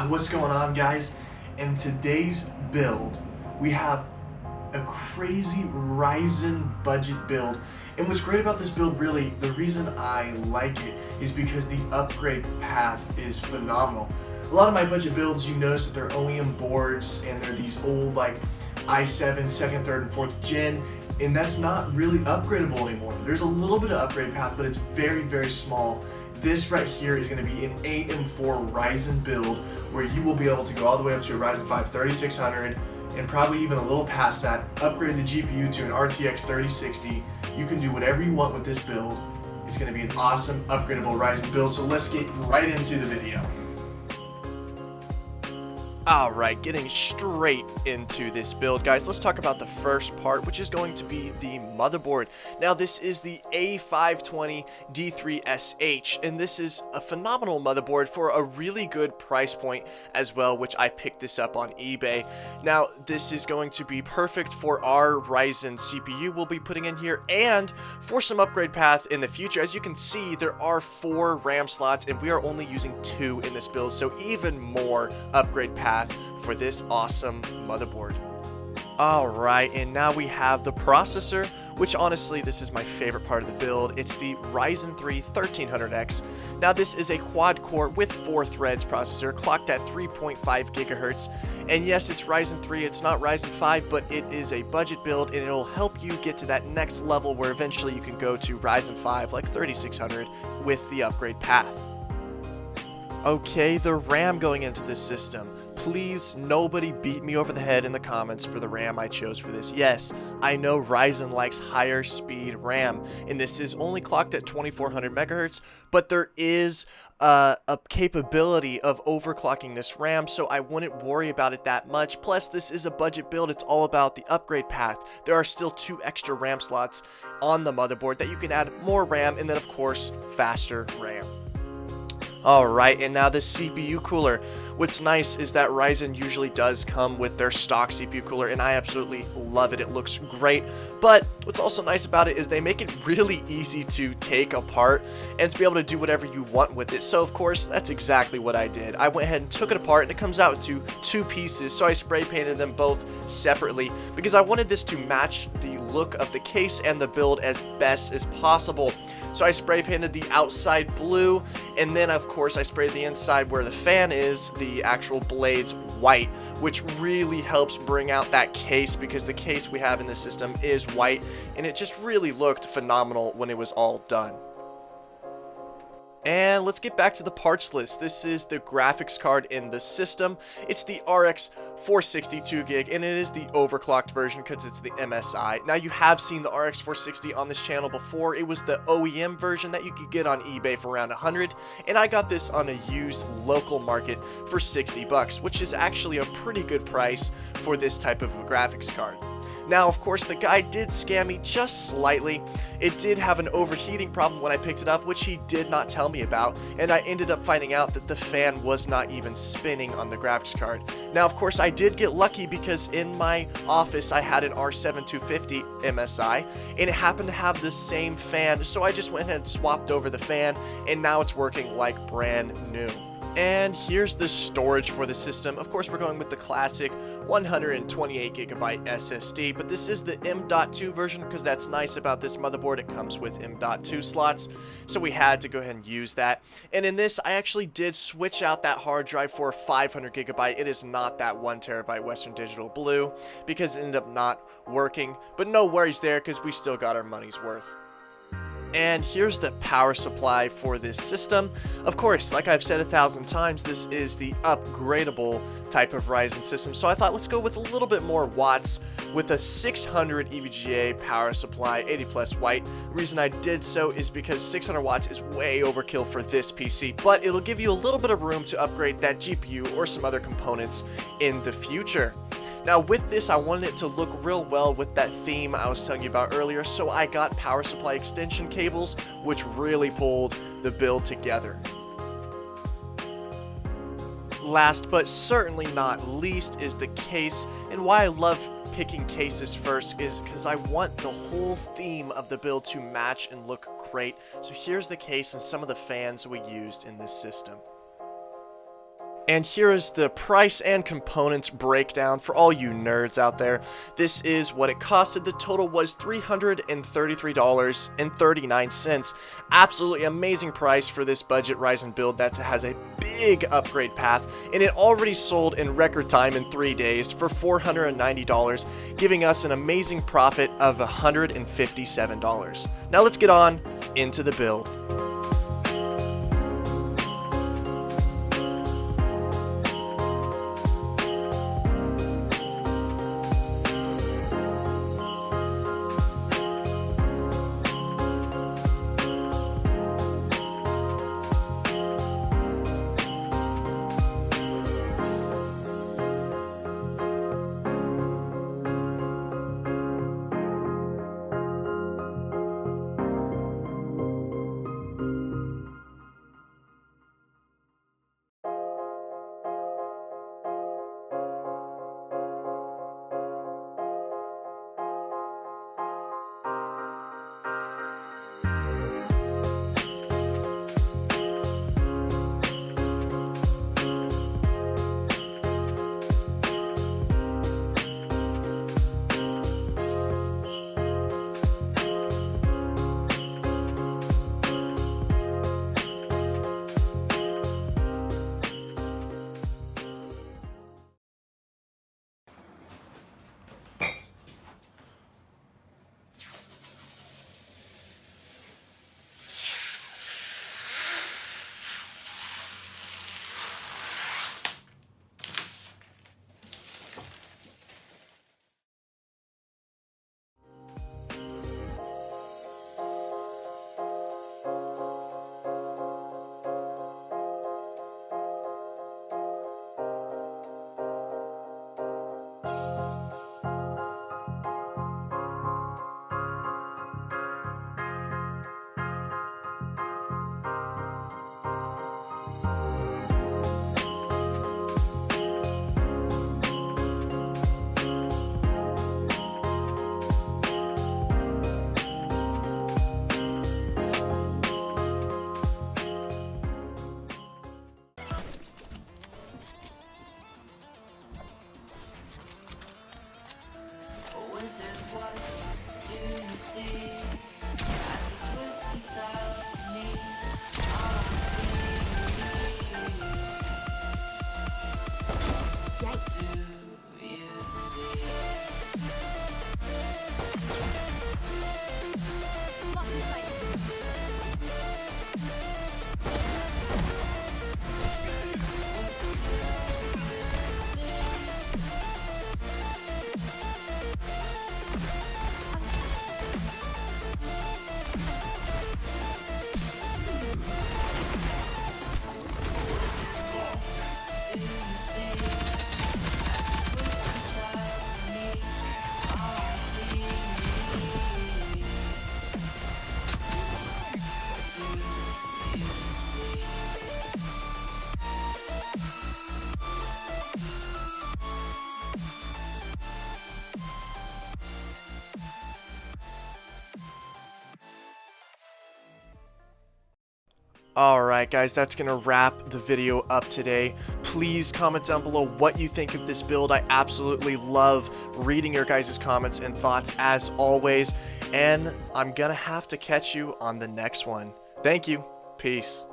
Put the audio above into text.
What's going on, guys? In today's build, we have a crazy RYZEN budget build. And what's great about this build, really, the reason I like it is because the upgrade path is phenomenal. A lot of my budget builds, you notice that they're OEM boards and they're these old like i7 second, third, and fourth gen, and that's not really upgradable anymore. There's a little bit of upgrade path, but it's very, very small. This right here is going to be an AM4 RYZEN build where you will be able to go all the way up to a Ryzen 5 3600 and probably even a little past that, upgrade the GPU to an RTX 3060. You can do whatever you want with this build. It's going to be an awesome upgradable RYZEN build, so let's get right into the video. Alright, getting straight into this build, guys, let's talk about the first part, which is going to be the motherboard. Now, this is the A520 D3SH, and this is a phenomenal motherboard for a really good price point as well, which I picked this up on eBay. Now, this is going to be perfect for our RYZEN CPU we'll be putting in here, and for some upgrade path in the future. As you can see, there are 4 RAM slots, and we are only using 2 in this build, so even more upgrade path for this awesome motherboard. Alright, and now we have the processor, which honestly, this is my favorite part of the build. It's the Ryzen 3 1300X. Now, this is a quad-core with 4 threads processor, clocked at 3.5 gigahertz. And yes, it's Ryzen 3, it's not Ryzen 5, but it is a budget build, and it'll help you get to that next level where eventually you can go to Ryzen 5, like 3600, with the upgrade path. Okay, the RAM going into this system. Please, nobody beat me over the head in the comments for the RAM I chose for this. Yes, I know RYZEN likes higher speed RAM, and this is only clocked at 2400 megahertz, but there is a capability of overclocking this RAM, so I wouldn't worry about it that much. Plus, this is a budget build. It's all about the upgrade path. There are still 2 extra RAM slots on the motherboard that you can add more RAM, and then, of course, faster RAM. Alright, and now the CPU cooler. What's nice is that RYZEN usually does come with their stock CPU cooler, and I absolutely love it. It looks great, but what's also nice about it is they make it really easy to take apart and to be able to do whatever you want with it. So, of course, that's exactly what I did. I went ahead and took it apart, and it comes out into 2 pieces, so I spray painted them both separately because I wanted this to match the look of the case and the build as best as possible. So I spray painted the outside blue, and then of course I sprayed the inside where the fan is, the actual blades, white, which really helps bring out that case because the case we have in this system is white, and it just really looked phenomenal when it was all done. And let's get back to the parts list. This is the graphics card in the system. It's the RX 460 2GB, and it is the overclocked version because it's the MSI. Now, you have seen the RX 460 on this channel before. It was the OEM version that you could get on eBay for around 100, and I got this on a used local market for 60 bucks, which is actually a pretty good price for this type of a graphics card. Now, of course, the guy did scam me just slightly. It did have an overheating problem when I picked it up, which he did not tell me about, and I ended up finding out that the fan was not even spinning on the graphics card. Now, of course, I did get lucky because in my office I had an R7 250 MSI, and it happened to have the same fan, so I just went ahead and swapped over the fan, and now it's working like brand new. And here's the storage for the system. Of course, we're going with the classic 128GB SSD, but this is the M.2 version because that's nice about this motherboard. It comes with M.2 slots, so we had to go ahead and use that. And in this, I actually did switch out that hard drive for a 500GB. It is not that 1TB Western Digital Blue because it ended up not working, but no worries there because we still got our money's worth. And here's the power supply for this system. Of course, like I've said 1,000 times, this is the upgradable type of RYZEN system. So I thought let's go with a little bit more watts with a 600 EVGA power supply, 80 plus white. The reason I did so is because 600 watts is way overkill for this PC, but it'll give you a little bit of room to upgrade that GPU or some other components in the future. Now, with this, I wanted it to look real well with that theme I was telling you about earlier, so I got power supply extension cables, which really pulled the build together. Last but certainly not least is the case, and why I love picking cases first is because I want the whole theme of the build to match and look great. So here's the case and some of the fans we used in this system. And here is the price and components breakdown for all you nerds out there. This is what it costed. The total was $333.39. Absolutely amazing price for this budget Ryzen build that has a big upgrade path, and it already sold in record time in 3 days for $490, giving us an amazing profit of $157. Now let's get on into the build. What do you see as a twisted tide beneath our feet? Do you see? Alright guys, that's gonna wrap the video up today. Please comment down below what you think of this build. I absolutely love reading your guys' comments and thoughts as always. And I'm gonna have to catch you on the next one. Thank you. Peace.